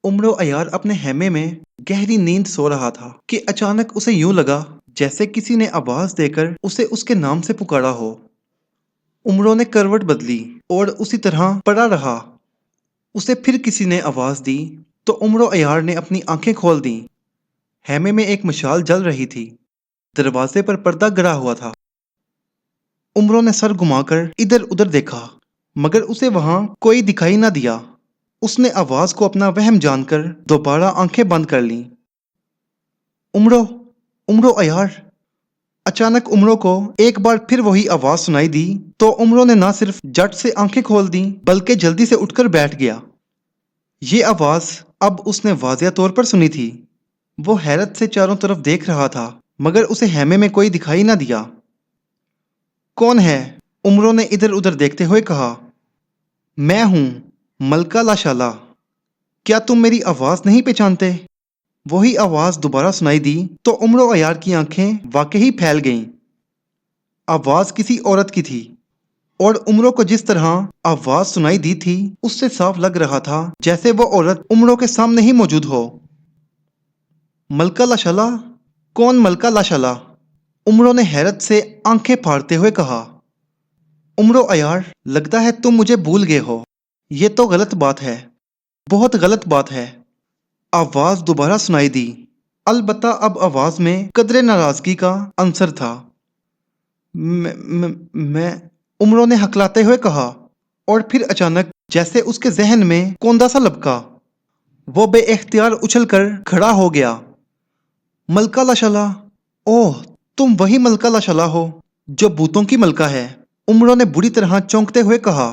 उमरो अयार अपने हैमे में गहरी नींद सो रहा था कि अचानक उसे यूं लगा जैसे किसी ने आवाज देकर उसे उसके नाम से पुकारा हो। उमरो ने करवट बदली और उसी तरह पड़ा रहा। उसे फिर किसी ने आवाज दी तो उमरो अयार ने अपनी आंखें खोल दी। हैमे में एक मशाल जल रही थी। दरवाजे पर पर्दा गिरा हुआ था। उमरो ने सर घुमाकर इधर उधर देखा, मगर उसे वहां कोई दिखाई ना दिया। उसने आवाज को अपना वहम जानकर दोबारा आंखें बंद कर लीं। उमरो, उमरो अयार। अचानक उमरो को एक बार फिर वही आवाज सुनाई दी तो उमरो ने ना सिर्फ झट से आंखें खोल दी बल्कि जल्दी से उठकर बैठ गया। ये आवाज अब उसने वाजिया तौर पर सुनी थी। वो हैरत से चारों तरफ देख रहा था, मगर उसे हैमे में कोई दिखाई ना दिया। कौन है? उमरो ने इधर उधर देखते हुए कहा। मैं हूं, मलका लाशाला। क्या तुम मेरी आवाज नहीं पहचानते? वही आवाज दोबारा सुनाई दी तो उमरो अयार की आंखें वाकई फैल गईं। आवाज किसी औरत की थी और उमरो को जिस तरह आवाज सुनाई दी थी उससे साफ लग रहा था जैसे वो औरत उमरो के सामने ही मौजूद हो। मलका लाशाला? कौन मलका लाशाला? उमरो ने हैरत से आंखें फाड़ते हुए कहा। उमरो अयार, लगता है तुम मुझे भूल गए हो। ये तो गलत बात है, बहुत गलत बात है। आवाज दोबारा सुनाई दी, अलबत्ता अब आवाज में कदरे नाराजगी का अंसर था। मैं उमरो ने हकलाते हुए कहा और फिर अचानक जैसे उसके जहन में कौंधा सा लपका। वो बेइख्तियार उछलकर खड़ा हो गया। मलका लाशाला! ओह, तुम वही मलका लाशाला हो जो भूतों की मलका है। उमरो ने बुरी तरह चौंकते हुए कहा।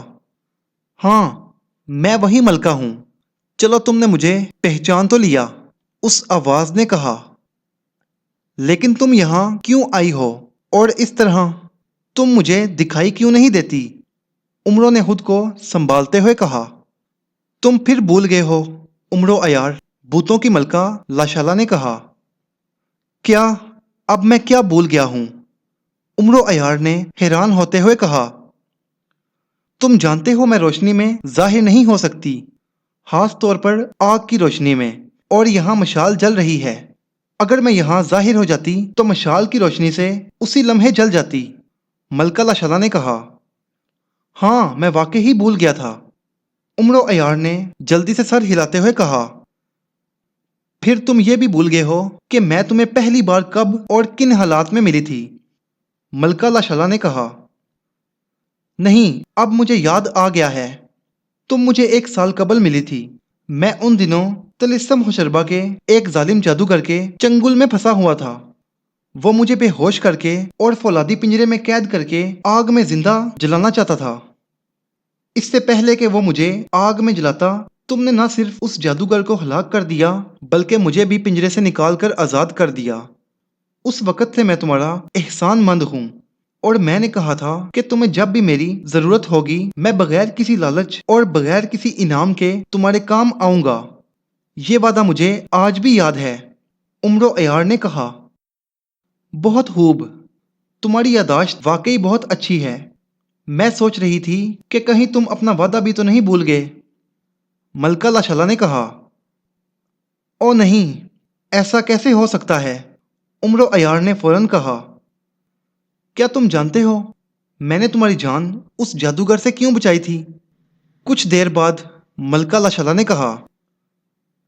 हाँ, मैं वही मलका हूं। चलो, तुमने मुझे पहचान तो लिया, उस आवाज ने कहा। लेकिन तुम यहां क्यों आई हो और इस तरह? तुम मुझे दिखाई क्यों नहीं देती? उमरो ने खुद को संभालते हुए कहा। तुम फिर भूल गए हो, उमरो अयार, भूतों की मलका लाशाला ने कहा। क्या? अब मैं क्या भूल गया हूं? उमरो अयार ने हैरान होते हुए कहा। तुम जानते हो मैं रोशनी में जाहिर नहीं हो सकती, खास तौर पर आग की रोशनी में, और यहाँ मशाल जल रही है। अगर मैं यहाँ जाहिर हो जाती तो मशाल की रोशनी से उसी लम्हे जल जाती, मलका लाशाला ने कहा। हाँ, मैं वाकई ही भूल गया था, उमरो अयार ने जल्दी से सर हिलाते हुए कहा। फिर तुम ये भी भूल गए हो कि मैं तुम्हें पहली बार कब और किन हालात में मिली थी, मलका लाशाला ने कहा। नहीं, अब मुझे याद आ गया है। तुम मुझे 1 साल कबल मिली थी। मैं उन दिनों तलिस्सम हुशरबा के एक जालिम जादूगर के चंगुल में फंसा हुआ था। वो मुझे बेहोश करके और फौलादी पिंजरे में कैद करके आग में जिंदा जलाना चाहता था। इससे पहले कि वो मुझे आग में जलाता, तुमने न सिर्फ उस जादूगर को हलाक कर दिया बल्कि मुझे भी पिंजरे से निकाल कर आज़ाद कर दिया। उस वक़्त से मैं तुम्हारा एहसानमंद हूँ और मैंने कहा था कि तुम्हें जब भी मेरी ज़रूरत होगी मैं बगैर किसी लालच और बगैर किसी इनाम के तुम्हारे काम आऊँगा। ये वादा मुझे आज भी याद है, उमरो अयार ने कहा। बहुत खूब, तुम्हारी यादाश्त वाकई बहुत अच्छी है। मैं सोच रही थी कि कहीं तुम अपना वादा भी तो नहीं भूल गए, मलका लाशाला ने कहा। ओ नहीं, ऐसा कैसे हो सकता है, उमरो अयार ने फौरन कहा। क्या तुम जानते हो मैंने तुम्हारी जान उस जादूगर से क्यों बचाई थी? कुछ देर बाद मलका लाशाला ने कहा।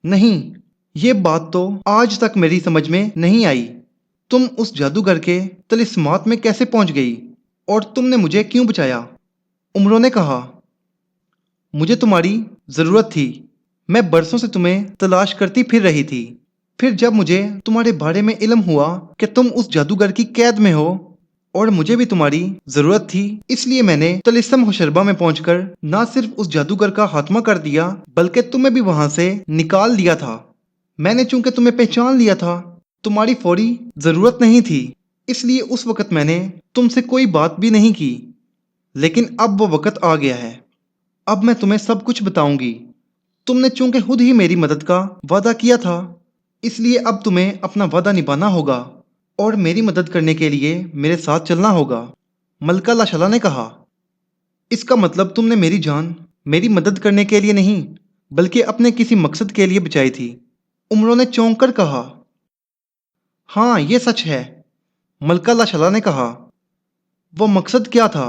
नहीं, ये बात तो आज तक मेरी समझ में नहीं आई। तुम उस जादूगर के तलिस्मात में कैसे पहुंच गई और तुमने मुझे क्यों बचाया? उमरो ने कहा। मुझे तुम्हारी ज़रूरत थी। मैं बरसों से तुम्हें तलाश करती फिर रही थी। फिर जब मुझे तुम्हारे बारे में इल्म हुआ कि तुम उस जादूगर की कैद में हो और मुझे भी तुम्हारी ज़रूरत थी, इसलिए मैंने तलिस्सम हुशरबा में पहुंचकर ना सिर्फ उस जादूगर का खात्मा कर दिया बल्कि तुम्हें भी वहां से निकाल दिया था। मैंने चूंकि तुम्हें पहचान लिया था, तुम्हारी फौरी ज़रूरत नहीं थी, इसलिए उस वक़्त मैंने तुमसे कोई बात भी नहीं की। लेकिन अब वो वक़्त आ गया है। अब मैं तुम्हें सब कुछ बताऊंगी। तुमने चूंकि खुद ही मेरी मदद का वादा किया था, इसलिए अब तुम्हें अपना वादा निभाना होगा और मेरी मदद करने के लिए मेरे साथ चलना होगा, मलका लाशाला ने कहा। इसका मतलब तुमने मेरी जान मेरी मदद करने के लिए नहीं बल्कि अपने किसी मकसद के लिए बचाई थी। उमरों ने चौंक कर कहा, हाँ ये सच है। मलका लाशला ने कहा, वो मकसद क्या था?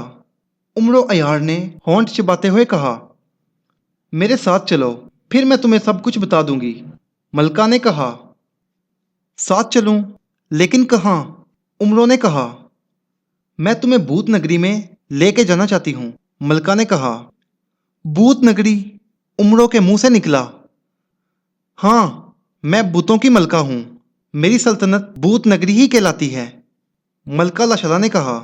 उमरो अयार ने होंठ चबाते हुए कहा, मेरे साथ चलो, फिर मैं तुम्हें सब कुछ बता दूंगी। मलका ने कहा, साथ चलूं? लेकिन कहाँ? उमरों ने कहा, मैं तुम्हें भूत नगरी में लेके जाना चाहती हूँ। मलका ने कहा, भूत नगरी? उमरों के मुंह से निकला, हाँ, मैं भूतों की मलका हूँ। मेरी सल्तनत भूत नगरी ही कहलाती है। मलका लाशला ने कहा,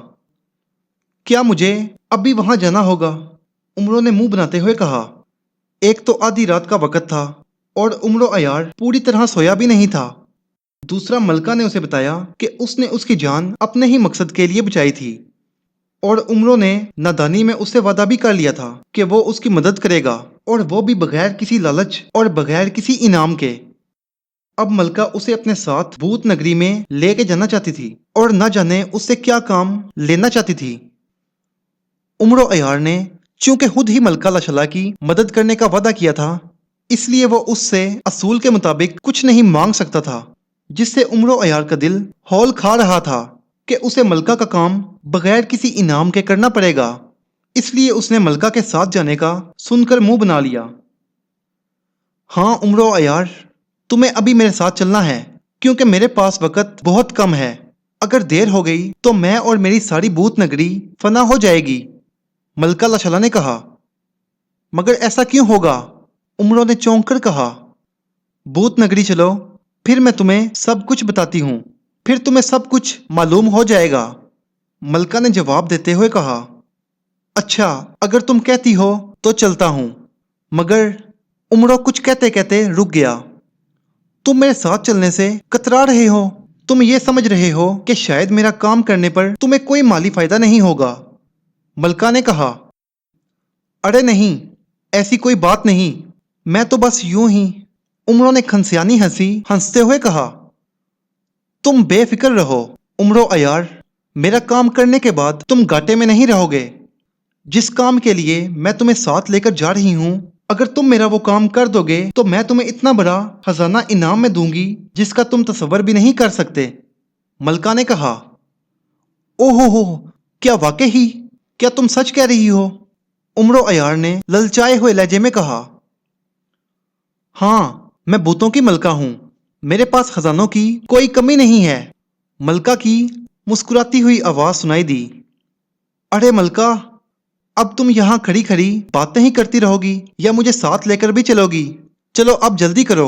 क्या मुझे अभी वहां जाना होगा? उमरों ने मुंह बनाते हुए कहा, एक तो आधी रात का वक्त था और उमरो अयार पूरी तरह सोया भी नहीं था। दूसरा, मलका ने उसे बताया कि उसने उसकी जान अपने ही मकसद के लिए बचाई थी और उमरो ने नादानी में उससे वादा भी कर लिया था कि वो उसकी मदद करेगा, और वो भी बगैर किसी लालच और बगैर किसी इनाम के। अब मलका उसे अपने साथ भूत नगरी में लेके जाना चाहती थी और न जाने उससे क्या काम लेना चाहती थी। उमरो अयार ने चूंकि खुद ही मलका लाशला की मदद करने का वादा किया था, इसलिए वो उससे असूल के मुताबिक कुछ नहीं मांग सकता था, जिससे उमरो अयार का दिल हौल खा रहा था कि उसे मलका का काम बगैर किसी इनाम के करना पड़ेगा। इसलिए उसने मलका के साथ जाने का सुनकर मुंह बना लिया। हाँ उमरो अयार, तुम्हें अभी मेरे साथ चलना है, क्योंकि मेरे पास वक्त बहुत कम है। अगर देर हो गई तो मैं और मेरी सारी भूत नगरी फना हो जाएगी। मलका लाशला ने कहा, मगर ऐसा क्यों होगा? उमरों ने चौंक कर कहा, भूत नगरी चलो, फिर मैं तुम्हें सब कुछ बताती हूँ, फिर तुम्हें सब कुछ मालूम हो जाएगा। मलका ने जवाब देते हुए कहा, अच्छा, अगर तुम कहती हो तो चलता हूँ। मगर उमरो कुछ कहते कहते रुक गया। तुम मेरे साथ चलने से कतरा रहे हो। तुम ये समझ रहे हो कि शायद मेरा काम करने पर तुम्हें कोई माली फायदा नहीं होगा। मलका ने कहा, अरे नहीं, ऐसी कोई बात नहीं, मैं तो बस यूं ही। उमरों ने खनसियानी हंसी हंसते हुए कहा, तुम बेफिक्र रहो उमरो अयार, मेरा काम करने के बाद तुम घाटे में नहीं रहोगे। जिस काम के लिए मैं तुम्हें साथ लेकर जा रही हूँ, अगर तुम मेरा वो काम कर दोगे तो मैं तुम्हें इतना बड़ा खजाना इनाम में दूंगी जिसका तुम तसव्वुर भी नहीं कर सकते। मलका ने कहा, ओहो हो, क्या वाकई? क्या तुम सच कह रही हो? उमरो अयार ने ललचाए हुए लहजे में कहा, हाँ, मैं भूतों की मलका हूँ, मेरे पास खजानों की कोई कमी नहीं है। मलका की मुस्कुराती हुई आवाज सुनाई दी, अरे मलका, अब तुम यहाँ खड़ी खड़ी बातें ही करती रहोगी या मुझे साथ लेकर भी चलोगी? चलो अब जल्दी करो।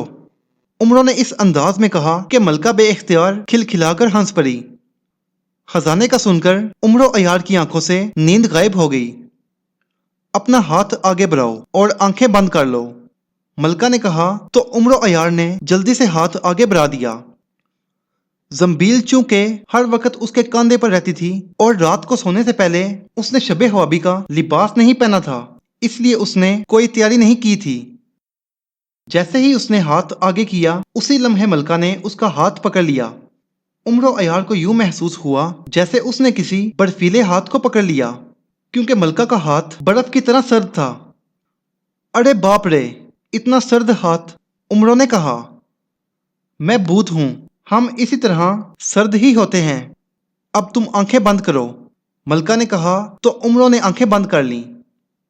उमरों ने इस अंदाज में कहा कि मलका बेइख्तियार खिलखिलाकर हंस पड़ी। खजाने का सुनकर उमरो अयार की आंखों से नींद गायब हो गई। अपना हाथ आगे बढ़ाओ और आंखें बंद कर लो, मलका ने कहा तो उमरो अयार ने जल्दी से हाथ आगे बढ़ा दिया। जंबील चूंकि हर वक्त उसके कंधे पर रहती थी और रात को सोने से पहले उसने शबे हवाबी का लिबास नहीं पहना था, इसलिए उसने कोई तैयारी नहीं की थी। जैसे ही उसने हाथ आगे किया, उसी लम्हे मलका ने उसका हाथ पकड़ लिया। उमरो अयार को यूं महसूस हुआ जैसे उसने किसी बर्फीले हाथ को पकड़ लिया, क्योंकि मलका का हाथ बर्फ की तरह सर्द था। अरे बाप रे, इतना सर्द हाथ! उमरो ने कहा, मैं भूत हूं, हम इसी तरह सर्द ही होते हैं। अब तुम आंखें बंद करो, मलका ने कहा तो उमरो ने आंखें बंद कर लीं।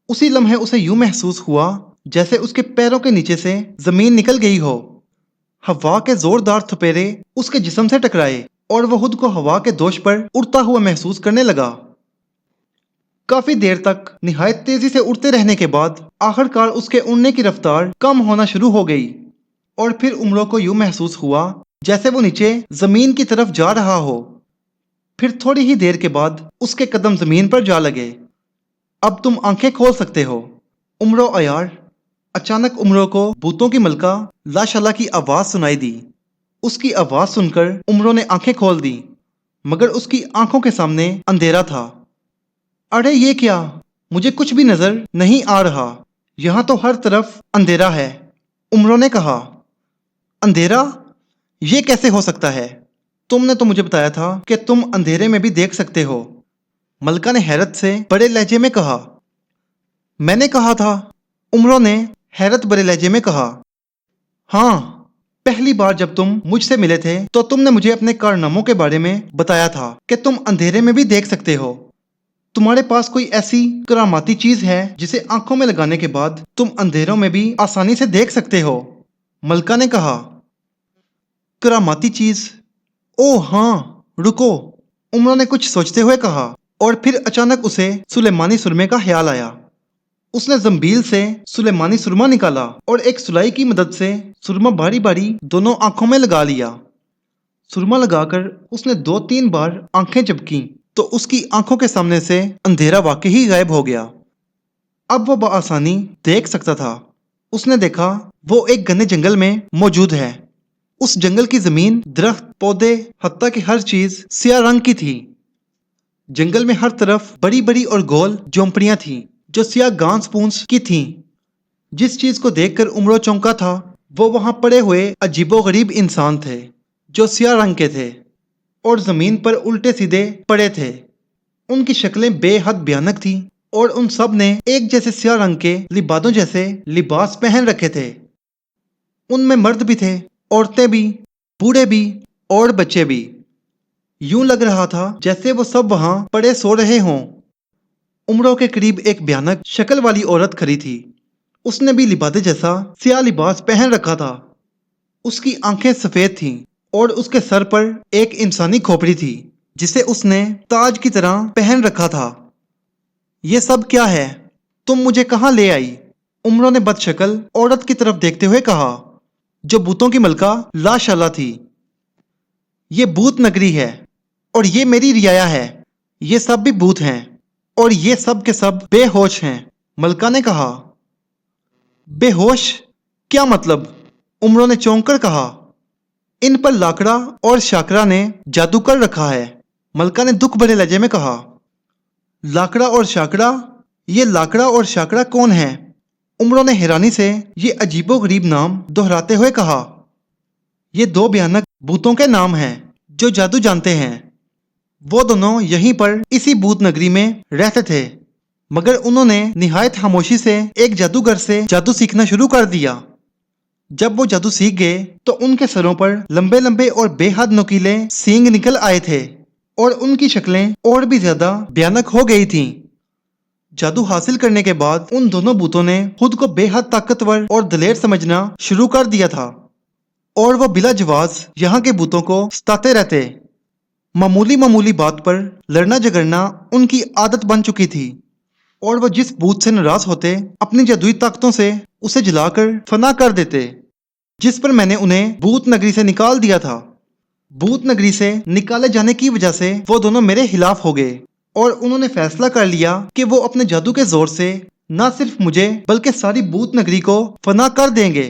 उसी लम्हे उसे यूं महसूस हुआ जैसे उसके पैरों के नीचे से जमीन निकल गई हो। हवा के जोरदार थपेरे उसके जिस्म से टकराए और वह खुद को हवा के दोष पर उड़ता हुआ महसूस करने लगा। काफी देर तक निहायत तेजी से उड़ते रहने के बाद आखिरकार उसके उड़ने की रफ्तार कम होना शुरू हो गई और फिर उमरो को यूं महसूस हुआ जैसे वो नीचे जमीन की तरफ जा रहा हो। फिर थोड़ी ही देर के बाद उसके कदम जमीन पर जा लगे। अब तुम आंखें खोल सकते हो, उमरो अयार। अचानक उमरो को भूतों की मलका लाशला की आवाज सुनाई दी। उसकी आवाज सुनकर उमरो ने आंखें खोल दी, मगर उसकी आंखों के सामने अंधेरा था। अरे ये क्या, मुझे कुछ भी नजर नहीं आ रहा, यहाँ तो हर तरफ अंधेरा है। उमरो ने कहा, अंधेरा? ये कैसे हो सकता है? तुमने तो मुझे बताया था कि तुम अंधेरे में भी देख सकते हो। मलका ने हैरत से बड़े लहजे में कहा, मैंने कहा था। उमरो ने हैरत भरे लहजे में कहा। हाँ, पहली बार जब तुम मुझसे मिले थे तो तुमने मुझे अपने कारनामों के बारे में बताया था कि तुम अंधेरे में भी देख सकते हो। तुम्हारे पास कोई ऐसी करामाती चीज है जिसे आंखों में लगाने के बाद तुम अंधेरों में भी आसानी से देख सकते हो? मलका ने कहा। करामाती चीज? ओह हाँ, रुको, उमरा ने कुछ सोचते हुए कहा, और फिर अचानक उसे सुलेमानी सुरमे का ख्याल आया। उसने जंबील से सुलेमानी सुरमा निकाला और एक सुलाई की मदद से सुरमा बारी बारी दोनों आंखों में लगा लिया। सुरमा लगाकर उसने 2-3 बार आंखें झपकी तो उसकी आंखों के सामने से अंधेरा वाकई ही गायब हो गया। अब वो बआसानी देख सकता था। उसने देखा वो एक घने जंगल में मौजूद है। उस जंगल की जमीन, दरख्त, पौधे, हत्ता कि हर चीज स्याह रंग की थी। जंगल में हर तरफ बड़ी बड़ी और गोल झोंपड़ियां थीं जो स्याह घास फूस की थीं। जिस चीज को देखकर उमरो चौंका था वो वहां पड़े हुए अजीबोगरीब इंसान थे जो स्याह रंग के थे और जमीन पर उल्टे सीधे पड़े थे। उनकी शक्लें बेहद भयानक थीं और उन सब ने एक जैसे स्याह रंग के लिबादों जैसे लिबास पहन रखे थे। उनमें मर्द भी थे, औरतें भी, बूढ़े भी और बच्चे भी। यूं लग रहा था जैसे वो सब वहां पड़े सो रहे हों। उमरों के करीब एक भयानक शक्ल वाली औरत खड़ी थी। उसने भी लिबादे जैसा स्याह लिबास पहन रखा था। उसकी आंखें सफेद थीं और उसके सर पर एक इंसानी खोपड़ी थी जिसे उसने ताज की तरह पहन रखा था। ये सब क्या है? तुम मुझे कहाँ ले आई? उमरों ने बदशक्ल औरत की तरफ देखते हुए कहा, जो भूतों की मलका लाशाला थी। ये भूत नगरी है और ये मेरी रियाया है। ये सब भी भूत हैं और ये सब के सब बेहोश हैं। मलका ने कहा। बेहोश? क्या मतलब? उमरों ने चौंक कर कहा। इन पर लाकड़ा और शाकरा ने जादू कर रखा है। मलका ने दुख भरे लहजे में कहा। लाकड़ा और शाकरा? ये लाकड़ा और शाकरा कौन है? उमरों ने हैरानी से ये अजीबोगरीब नाम दोहराते हुए कहा। ये 2 भयानक भूतों के नाम हैं जो जादू जानते हैं। वो दोनों यहीं पर इसी भूत नगरी में रहते थे, मगर उन्होंने निहायत खामोशी से एक जादूगर से जादू सीखना शुरू कर दिया। जब वो जादू सीख गए तो उनके सरों पर लंबे लंबे और बेहद नुकीले सींग निकल आए थे और उनकी शक्लें और भी ज्यादा भयानक हो गई थीं। जादू हासिल करने के बाद उन दोनों भूतों ने खुद को बेहद ताकतवर और दलेर समझना शुरू कर दिया था और वो बिला जवाज यहाँ के भूतों को सताते रहते। मामूली मामूली बात पर लड़ना झगड़ना उनकी आदत बन चुकी थी और वो जिस भूत से नाराज होते अपनी जादुई ताकतों से उसे जलाकर फना कर देते, जिस पर मैंने उन्हें भूत नगरी से निकाल दिया था। भूत नगरी से निकाले जाने की वजह से वो दोनों मेरे खिलाफ हो गए और उन्होंने फैसला कर लिया कि वो अपने जादू के जोर से न सिर्फ मुझे बल्कि सारी भूत नगरी को फना कर देंगे।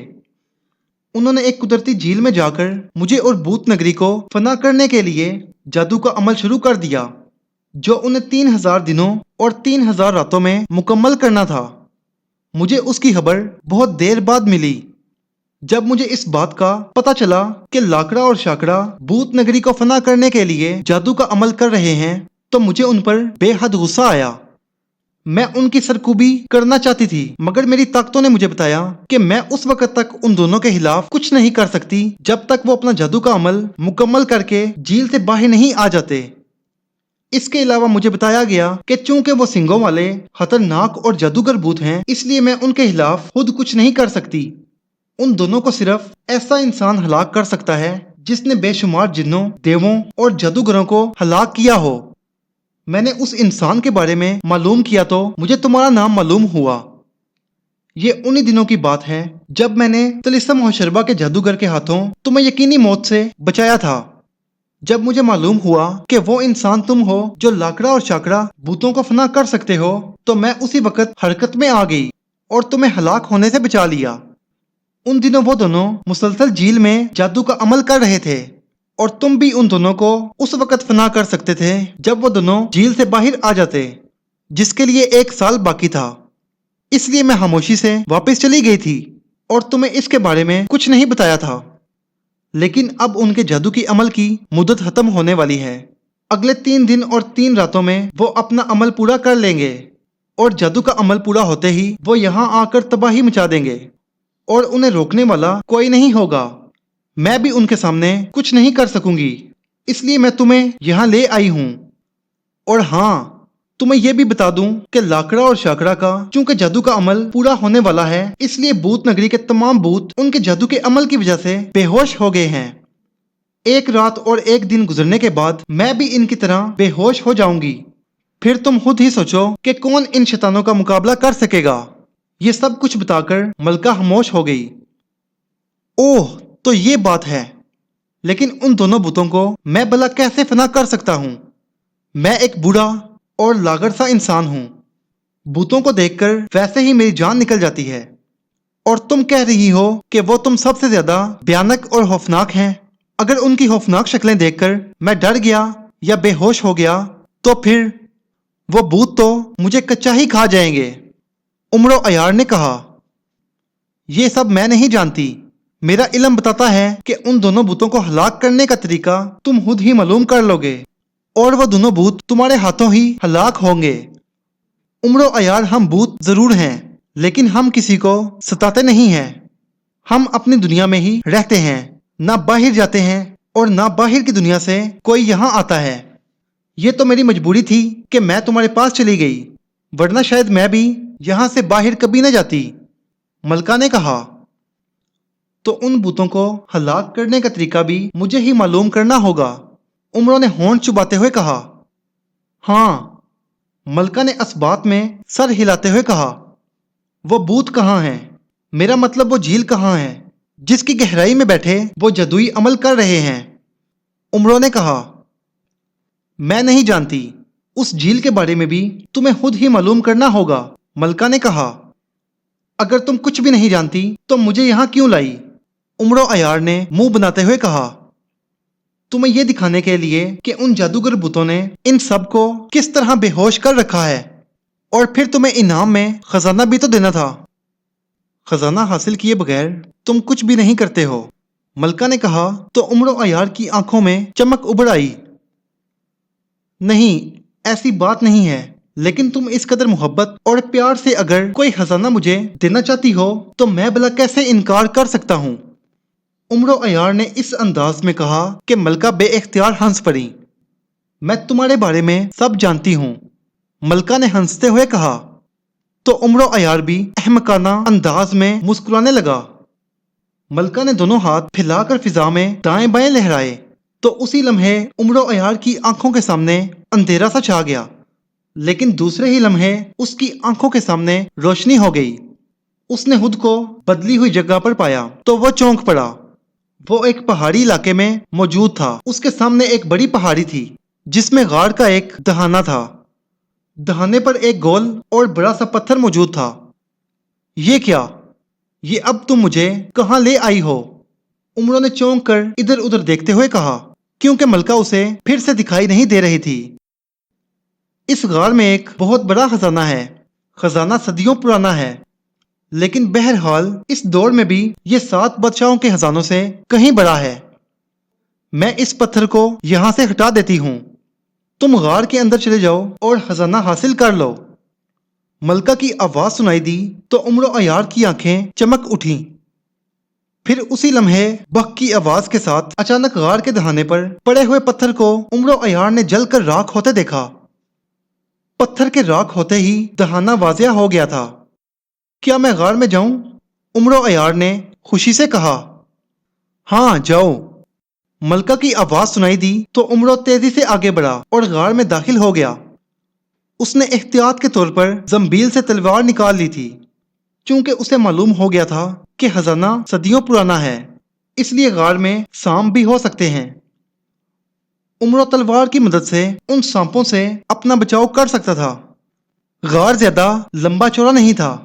उन्होंने एक कुदरती झील में जाकर मुझे और भूत नगरी को फना करने के लिए जादू का अमल शुरू कर दिया, जो उन्हें 3000 दिनों और 3000 रातों में मुकम्मल करना था। मुझे उसकी खबर बहुत देर बाद मिली। जब मुझे इस बात का पता चला कि लाकड़ा और शाकड़ा भूत नगरी को फना करने के लिए जादू का अमल कर रहे हैं तो मुझे उन पर बेहद गुस्सा आया। मैं उनकी सरकूबी करना चाहती थी, मगर मेरी ताकतों ने मुझे बताया कि मैं उस वक्त तक उन दोनों के खिलाफ कुछ नहीं कर सकती जब तक वो अपना जादू का अमल मुकम्मल करके झील से बाहर नहीं आ जाते। इसके अलावा मुझे बताया गया कि चूंकि वो सिंगों वाले खतरनाक और जादूगर भूत हैं, इसलिए मैं उनके खिलाफ खुद कुछ नहीं कर सकती। उन दोनों को सिर्फ ऐसा इंसान हलाक कर सकता है जिसने बेशुमार जिन्नों, देवों और जादूगरों को हलाक किया हो। मैंने उस इंसान के बारे में मालूम किया तो मुझे तुम्हारा नाम मालूम हुआ। ये उन्हीं दिनों की बात है जब मैंने तिलिस्म और शरबा के जादूगर के हाथों तुम्हें यकीनी मौत से बचाया था। जब मुझे मालूम हुआ कि वो इंसान तुम हो जो लाकड़ा और शाकड़ा भूतों को फना कर सकते हो, तो मैं उसी वक्त हरकत में आ गई और तुम्हें हलाक होने से बचा लिया। उन दिनों वो दोनों मुसलसल झील में जादू का अमल कर रहे थे और तुम भी उन दोनों को उस वक्त फना कर सकते थे जब वो दोनों झील से बाहर आ जाते, जिसके लिए 1 साल बाकी था। इसलिए मैं खामोशी से वापस चली गई थी और तुम्हें इसके बारे में कुछ नहीं बताया था। लेकिन अब उनके जादू की अमल की मुद्दत खत्म होने वाली है। अगले 3 दिन और 3 रातों में वो अपना अमल पूरा कर लेंगे اور جادو کا عمل پورا ہوتے ہی وہ یہاں آ کر تباہی مچا دیں گے اور انہیں روکنے والا کوئی نہیں ہوگا۔ میں بھی ان کے سامنے کچھ نہیں کر سکوں گی، اس لیے میں تمہیں یہاں لے آئی ہوں۔ اور ہاں، تمہیں یہ بھی بتا دوں کہ لاکڑا اور شاکڑا کا چونکہ جادو کا عمل پورا ہونے والا ہے، اس لیے بھوت نگری کے تمام بھوت ان کے جادو کے عمل کی وجہ سے بے ہوش ہو گئے ہیں۔ ایک رات اور ایک دن گزرنے کے بعد میں بھی ان کی طرح بے ہوش ہو جاؤں گی۔ پھر تم خود ہی سوچو کہ کون ان شیطانوں کا مقابلہ کر سکے گا۔ یہ سب کچھ بتا کر ملکہ خاموش ہو گئی۔ اوہ، تو یہ بات ہے، لیکن ان دونوں بتوں کو میں بھلا کیسے فنا کر سکتا ہوں؟ میں ایک بوڑھا اور لاغر سا انسان ہوں۔ بتوں کو دیکھ کر ویسے ہی میری جان نکل جاتی ہے، اور تم کہہ رہی ہو کہ وہ تم سب سے زیادہ بھیانک اور خوفناک ہیں۔ اگر ان کی خوفناک شکلیں دیکھ کر میں ڈر گیا یا بے ہوش ہو گیا تو پھر وہ بھوت تو مجھے کچا ہی کھا جائیں گے۔ عمر و عیار نے کہا، یہ سب میں نہیں جانتی، میرا علم بتاتا ہے کہ ان دونوں بتوں کو ہلاک کرنے کا طریقہ تم خود ہی معلوم کر لو گے، اور وہ دونوں بھوت تمہارے ہاتھوں ہی ہلاک ہوں گے۔ عمر و عیار، ہم بھوت ضرور ہیں، لیکن ہم کسی کو ستاتے نہیں ہیں۔ ہم اپنی دنیا میں ہی رہتے ہیں، نہ باہر جاتے ہیں اور نہ باہر کی دنیا سے کوئی یہاں آتا ہے۔ یہ تو میری مجبوری تھی کہ میں تمہارے پاس چلی گئی، ورنہ شاید میں بھی یہاں سے باہر کبھی نہ جاتی۔ ملکہ نے کہا، تو ان بتوں کو ہلاک کرنے کا طریقہ بھی مجھے ہی معلوم کرنا ہوگا۔ عمروں نے ہونٹ چباتے ہوئے کہا، ہاں۔ ملکہ نے اس بات میں سر ہلاتے ہوئے کہا، وہ بھوت کہاں ہیں؟ میرا مطلب وہ جھیل کہاں ہے جس کی گہرائی میں بیٹھے وہ جادوئی عمل کر رہے ہیں؟ عمروں نے کہا، میں نہیں جانتی، اس جھیل کے بارے میں بھی تمہیں خود ہی معلوم کرنا ہوگا۔ ملکہ نے کہا، اگر تم کچھ بھی نہیں جانتی تو مجھے یہاں کیوں لائی؟ عمر و عیار نے منہ بناتے ہوئے کہا، تمہیں یہ دکھانے کے لیے کہ ان جادوگر بتوں نے ان سب کو کس طرح بے ہوش کر رکھا ہے، اور پھر تمہیں انعام میں خزانہ بھی تو دینا تھا۔ خزانہ حاصل کیے بغیر تم کچھ بھی نہیں کرتے ہو، ملکہ نے کہا تو عمر و عیار کی آنکھوں میں چمک ابھر آئی۔ نہیں، ایسی بات نہیں ہے، لیکن تم اس قدر محبت اور پیار سے اگر کوئی خزانہ مجھے دینا چاہتی ہو تو میں بھلا کیسے انکار کر سکتا ہوں؟ عمر و عیار نے اس انداز میں کہا کہ ملکہ بے اختیار ہنس پڑی۔ میں تمہارے بارے میں سب جانتی ہوں، ملکہ نے ہنستے ہوئے کہا، تو عمر و عیار بھی احمقانہ انداز میں مسکرانے لگا۔ ملکہ نے دونوں ہاتھ پھیلا کر فضا میں دائیں بائیں لہرائے تو اسی لمحے عمر و عیار کی آنکھوں کے سامنے اندھیرا سا چھا گیا، لیکن دوسرے ہی لمحے اس کی آنکھوں کے سامنے روشنی ہو گئی۔ اس نے خود کو بدلی ہوئی جگہ پر پایا تو وہ چونک پڑا۔ وہ ایک پہاڑی علاقے میں موجود تھا۔ اس کے سامنے ایک بڑی پہاڑی تھی جس میں غار کا ایک دہانہ تھا۔ دہانے پر ایک گول اور بڑا سا پتھر موجود تھا۔ یہ کیا؟ یہ اب تم مجھے کہاں لے آئی ہو؟ عمروں نے چونک کر ادھر ادھر دیکھتے ہوئے کہا، کیونکہ ملکہ اسے پھر سے دکھائی نہیں دے رہی تھی۔ اس غار میں ایک بہت بڑا خزانہ ہے، خزانہ صدیوں پرانا ہے، لیکن بہرحال اس دور میں بھی یہ 7 بادشاہوں کے خزانوں سے کہیں بڑا ہے۔ میں اس پتھر کو یہاں سے ہٹا دیتی ہوں، تم غار کے اندر چلے جاؤ اور خزانہ حاصل کر لو۔ ملکہ کی آواز سنائی دی تو عمر و عیار کی آنکھیں چمک اٹھیں۔ پھر اسی لمحے بھک کی آواز کے ساتھ اچانک غار کے دہانے پر پڑے ہوئے پتھر کو عمر و عیار نے جل کر راکھ ہوتے دیکھا۔ پتھر کے راکھ ہوتے ہی دہانہ واضح ہو گیا تھا۔ کیا میں غار میں جاؤں؟ عمر و عیار نے خوشی سے کہا۔ ہاں، جاؤ۔ ملکہ کی آواز سنائی دی تو عمر تیزی سے آگے بڑھا اور غار میں داخل ہو گیا۔ اس نے احتیاط کے طور پر زنبیل سے تلوار نکال لی تھی، چونکہ اسے معلوم ہو گیا تھا کہ خزانہ صدیوں پرانا ہے، اس لیے غار میں سانپ بھی ہو سکتے ہیں۔ عمر تلوار کی مدد سے ان سانپوں سے اپنا بچاؤ کر سکتا تھا۔ غار زیادہ لمبا چوڑا نہیں تھا۔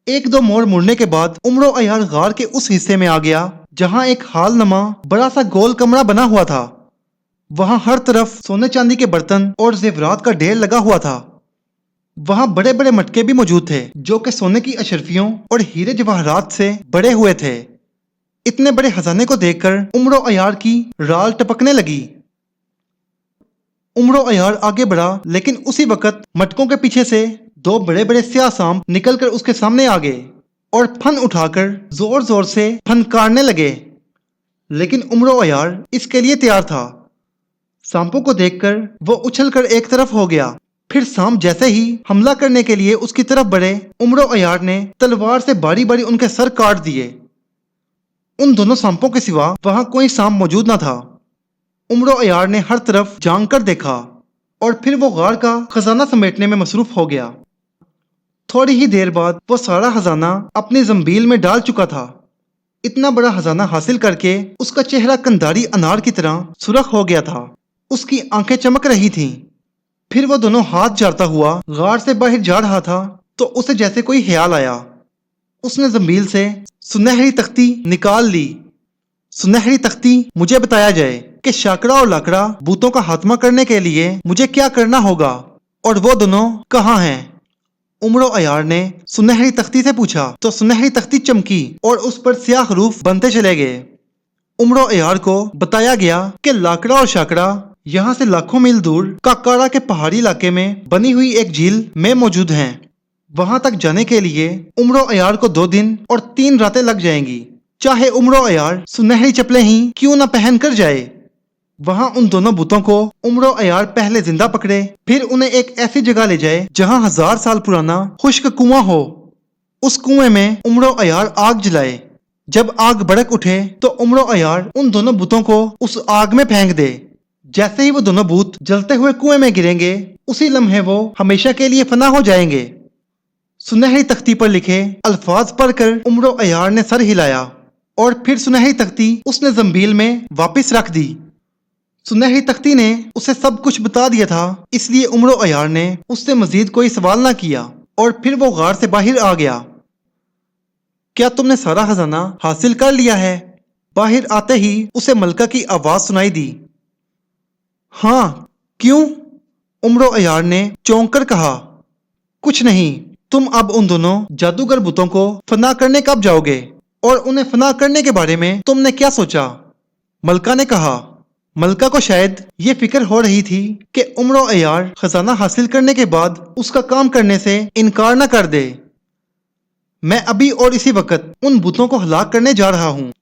ایک دو موڑ مڑنے کے بعد عمر و عیار غار کے اس حصے میں آ گیا جہاں ایک حال نما بڑا سا گول کمرہ بنا ہوا تھا۔ وہاں ہر طرف سونے چاندی کے برتن اور زیورات کا ڈھیر لگا ہوا تھا۔ وہاں بڑے بڑے مٹکے بھی موجود تھے جو کہ سونے کی اشرفیوں اور ہیرے جواہرات سے بڑے ہوئے تھے۔ اتنے بڑے خزانے کو دیکھ کر عمر و عیار کی رال ٹپکنے لگی۔ عمر و عیار آگے بڑھا، لیکن اسی وقت مٹکوں کے پیچھے سے दो बड़े बड़े स्याह सांप निकलकर उसके सामने आ गए और फन उठाकर जोर जोर से फनकारने लगे। लेकिन उम्र अयार इसके लिए तैयार था। सांपों को देखकर वो उछलकर एक तरफ हो गया। फिर सांप जैसे ही हमला करने के लिए उसकी तरफ बढ़े, उम्र अयार ने तलवार से बारी बारी उनके सर काट दिए। उन दोनों सांपों के सिवा वहां कोई सांप मौजूद न था। उम्र अयार ने हर तरफ झांक कर देखा और फिर वो गार का खजाना समेटने में मसरूफ हो गया। थोड़ी ही देर बाद वो सारा खजाना अपनी जंबील में डाल चुका था। इतना बड़ा खजाना हासिल करके उसका चेहरा कंधारी अनार की तरह सुर्ख हो गया था। उसकी आंखें चमक रही थीं। फिर वो दोनों हाथ जाता हुआ गार से बाहर जा रहा था तो उसे जैसे कोई ख्याल आया। उसने जंबील से सुनहरी तख्ती निकाल ली। सुनहरी तख्ती, मुझे बताया जाए कि शाकरा और लाकड़ा भूतों का खात्मा करने के लिए मुझे क्या करना होगा और वो दोनों कहाँ हैं? उम्र अयार ने सुनहरी तख्ती से पूछा तो सुनहरी तख्ती चमकी और उस पर स्याह हरूफ बनते चले गए। उम्र अयार को बताया गया कि लाकड़ा और शाकरा यहाँ से लाखों मील दूर काकारा के पहाड़ी इलाके में बनी हुई एक झील में मौजूद हैं। वहां तक जाने के लिए उम्र अयार को 2 दिन और 3 रातें लग जाएंगी, चाहे उम्र अयार सुनहरी चप्पलें ही क्यों न पहन कर जाए। वहां उन दोनों भूतों को उम्र अयार पहले जिंदा पकड़े, फिर उन्हें एक ऐसी जगह ले जाए जहां 1000 साल पुराना खुश्क कुआं हो। उस कुएं में उम्र अयार आग जलाए। जब आग भड़क उठे तो उम्र अयार उन दोनों भूतों को उस आग में फेंक दे। जैसे ही वो दोनों भूत जलते हुए कुएं में गिरेंगे, उसी लम्हे वो हमेशा के लिए फना हो जाएंगे। सुनहरी तख्ती पर लिखे अल्फाज पढ़कर उम्र अयार ने सर हिलाया और फिर सुनहरी तख्ती उसने जंबील में वापस रख दी। सुनहरी तख्ती ने उसे सब कुछ बता दिया था, इसलिए उम्र अयार ने उससे मजीद कोई सवाल ना किया और फिर वो गार से बाहर आ गया। क्या तुमने सारा खजाना हासिल कर लिया है? बाहर आते ही उसे मलका की आवाज सुनाई दी। हाँ, क्यों? उम्र अयार ने चौंक कर कहा। कुछ नहीं, तुम अब उन दोनों जादूगर भूतों को फना करने कब जाओगे और उन्हें फना करने के बारे में तुमने क्या सोचा? मलका ने कहा। मलका को शायद ये फिक्र हो रही थी कि उम्र अयार खजाना हासिल करने के बाद उसका काम करने से इनकार न कर दे। मैं अभी और इसी वक्त उन भूतों को हलाक करने जा रहा हूँ।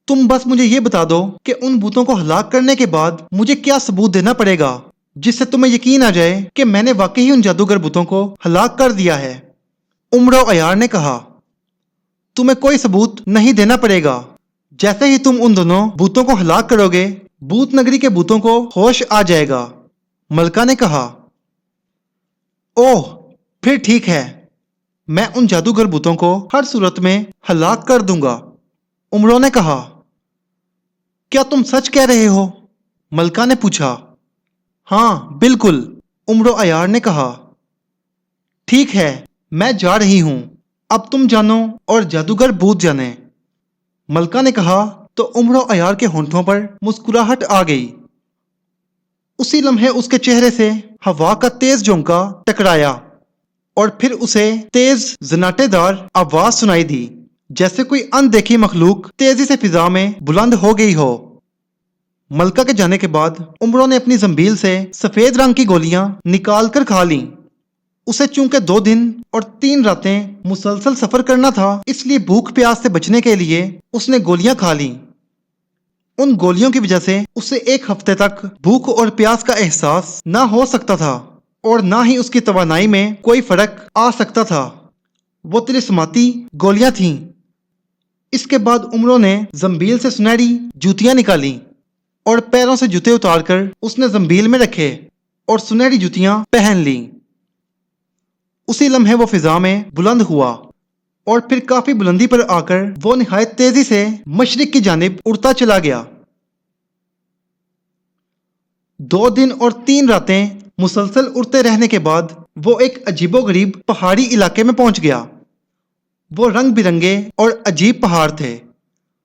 तुम बस मुझे ये बता दो कि उन भूतों को हलाक करने के बाद मुझे क्या सबूत देना पड़ेगा जिससे तुम्हें यकीन आ जाए कि मैंने वाकई ही उन जादूगर भूतों को हलाक कर दिया है। उम्र अयार ने कहा, तुम्हें कोई सबूत नहीं देना पड़ेगा। जैसे ही तुम उन दोनों भूतों को हलाक करोगे, भूत नगरी के भूतों को होश आ जाएगा। मलका ने कहा। ओह, फिर ठीक है, मैं उन जादूगर भूतों को हर सूरत में हलाक कर दूंगा। उम्रों ने कहा। क्या तुम सच कह रहे हो? मलका ने पूछा। हाँ, बिल्कुल, उम्र अयार ने कहा। ठीक है, मैं जा रही हूं, अब तुम जानो और जादूगर भूत जाने। मलका ने कहा तो उम्र अयार के होंठों पर मुस्कुराहट आ गई। उसी लम्हे उसके चेहरे से हवा का तेज झोंका टकराया और फिर उसे तेज जनाटेदार आवाज सुनाई दी, जैसे कोई अनदेखी मखलूक तेजी से फिजा में बुलंद हो गई हो। मलका के जाने के बाद उम्रों ने अपनी जंबील से सफेद रंग की गोलियां निकाल कर खा लीं। उसे चूंकि 2 दिन और 3 रातें मुसलसल सफर करना था, इसलिए भूख प्यास से बचने के लिए उसने गोलियां खा लीं। उन गोलियों की वजह से उसे 1 हफ्ते तक भूख और प्यास का एहसास ना हो सकता था और ना ही उसकी तवानाई में कोई फर्क आ सकता था। वो तिलिस्माती गोलियां थीं। इसके बाद उम्रों ने जंबील से सुनहरी जूतियां निकाली और पैरों से जूते उतारकर उसने जंबील में रखे और सुनहरी जूतियां पहन ली। उसी लम्हे वो फिजा में बुलंद हुआ और फिर काफी बुलंदी पर आकर वो निहायत तेजी से मशरिक की जानिब उड़ता चला गया। 2 दिन और 3 रातें मुसलसल उड़ते रहने के बाद वो एक अजीबोगरीब पहाड़ी इलाके में पहुंच गया। वो रंग बिरंगे और अजीब पहाड़ थे।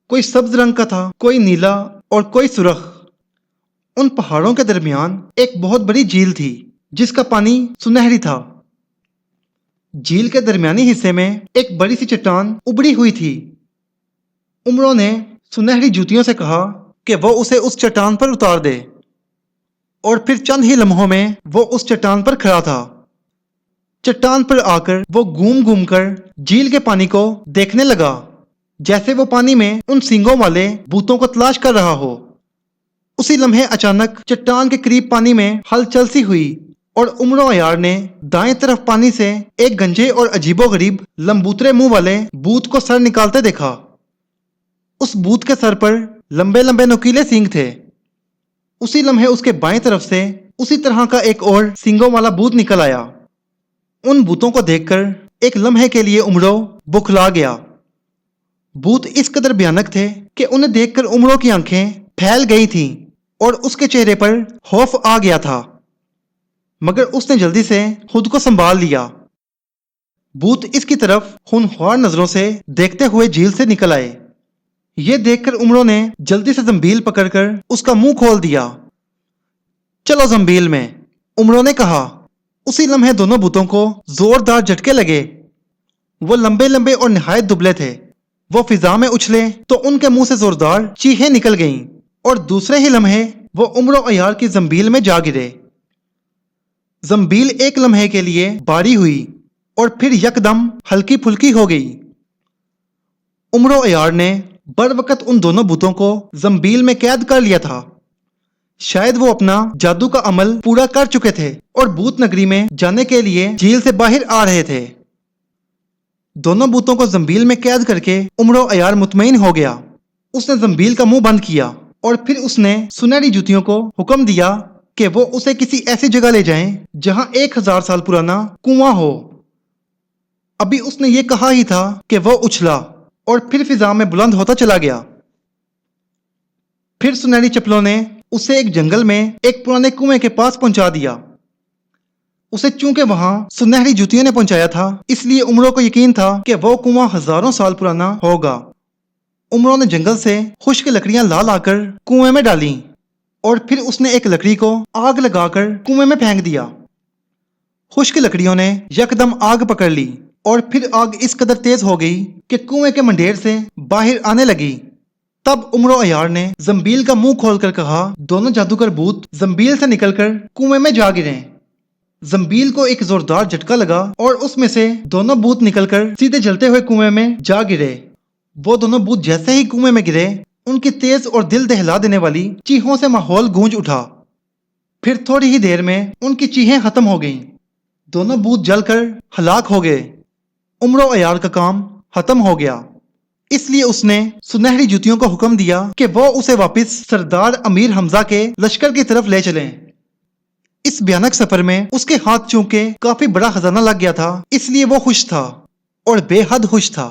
कोई सब्ज रंग का था, कोई नीला और कोई सुर्ख। उन पहाड़ों के दरमियान एक बहुत बड़ी झील थी जिसका पानी सुनहरी था। झील के दरमियानी हिस्से में एक बड़ी सी चट्टान उबड़ी हुई थी। उम्रों ने सुनहरी जूतियों से कहा कि वो उसे उस चट्टान पर उतार दे और फिर चंद ही लम्हों में वो उस चट्टान पर खड़ा था। चट्टान पर आकर वो घूम घूम कर झील के पानी को देखने लगा, जैसे वो पानी में उन सींगों वाले भूतों को तलाश कर रहा हो। उसी लम्हे अचानक चट्टान के करीब पानी में हलचल सी हुई और उमरो अयार ने दाएं तरफ पानी से एक गंजे और अजीबोगरीब लंबूतरे मुंह वाले भूत को सर निकालते देखा। उस भूत के सर पर लंबे लंबे नुकीले सींग थे। उसी लम्हे उसके बाएं तरफ से उसी तरह का एक और सींगों वाला भूत निकल आया। उन भूतों को देखकर एक लम्हे के लिए उमरो बुखला गया। भूत इस कदर भयानक थे कि उन्हें देखकर उमरो की आंखें फैल गई थीं और उसके चेहरे पर खौफ आ गया था, मगर उसने जल्दी से खुद को संभाल लिया। भूत इसकी तरफ खूनख्वार नजरों से देखते हुए झील से निकल आए। ये देखकर उमरो ने जल्दी से जंबील पकड़कर उसका मुंह खोल दिया। चलो जंबील में, उमरो ने कहा। उसी लम्हे दोनों भूतों को जोरदार झटके लगे। वो लंबे लंबे और निहायत दुबले थे। वो फिजा में उछले तो उनके मुंह से जोरदार चीखें निकल गईं और दूसरे ही लम्हे वो उमरो अयार की जंबील में जा गिरे। जंबील एक लम्हे के लिए भारी हुई और फिर यकदम हल्की फुल्की हो गई। उमरो अयार ने बर वक्त उन दोनों भूतों को जंबील में कैद कर लिया था। शायद वो अपना जादू का अमल पूरा कर चुके थे और भूत नगरी में जाने के लिए झील से बाहर आ रहे थे। दोनों भूतों को जंबील में कैद करके उमरो अयार मुतमईन हो गया। उसने जंबील का मुंह बंद किया और फिर उसने सुनहरी जूतियों को हुक्म दिया कि वो उसे किसी ऐसी जगह ले जाएं जहां 1000 साल पुराना कुआं हो। अभी उसने ये कहा ही था कि वो उछला और फिर फिजा में बुलंद होता चला गया। फिर सुनहरी चप्पलों ने उसे एक जंगल में एक पुराने कुएं के पास पहुंचा दिया। उसे चूंकि वहां सुनहरी जूतियों ने पहुंचाया था, इसलिए उमरो को यकीन था कि वो कुआं हजारों साल पुराना होगा। उमरो ने जंगल से खुश्क लकड़ियां ला लाकर कुएं में डाली और फिर उसने एक लकड़ी को आग लगाकर कुएं में फेंक दिया। खुश्क लकड़ियों ने यकदम आग पकड़ ली और फिर आग इस कदर तेज हो गई कि कुएं के मंडेर से बाहर आने लगी। तब उमरो अयार ने जंबील का मुंह खोलकर कहा, दोनों जादूगर भूत जंबील से निकलकर कुएं में जा गिरे। जंबील को एक जोरदार झटका लगा और उसमें से दोनों भूत निकलकर सीधे जलते हुए कुएं में जा गिरे। वो दोनों भूत जैसे ही कुएं में गिरे, उनकी तेज और दिल दहला देने वाली चीखों से माहौल गूंज उठा। फिर थोड़ी ही देर में उनकी चीखें खत्म हो गईं। दोनों भूत जलकर हलाक हो गए। उमरो अयार का काम खत्म हो गया, इसलिए उसने सुनहरी जूतियों को हुक्म दिया कि वो उसे वापस सरदार अमीर हमजा के लश्कर की तरफ ले चलें। इस भयानक सफर में उसके हाथ चूंकि काफी बड़ा खजाना लग गया था, इसलिए वो खुश था और बेहद खुश था।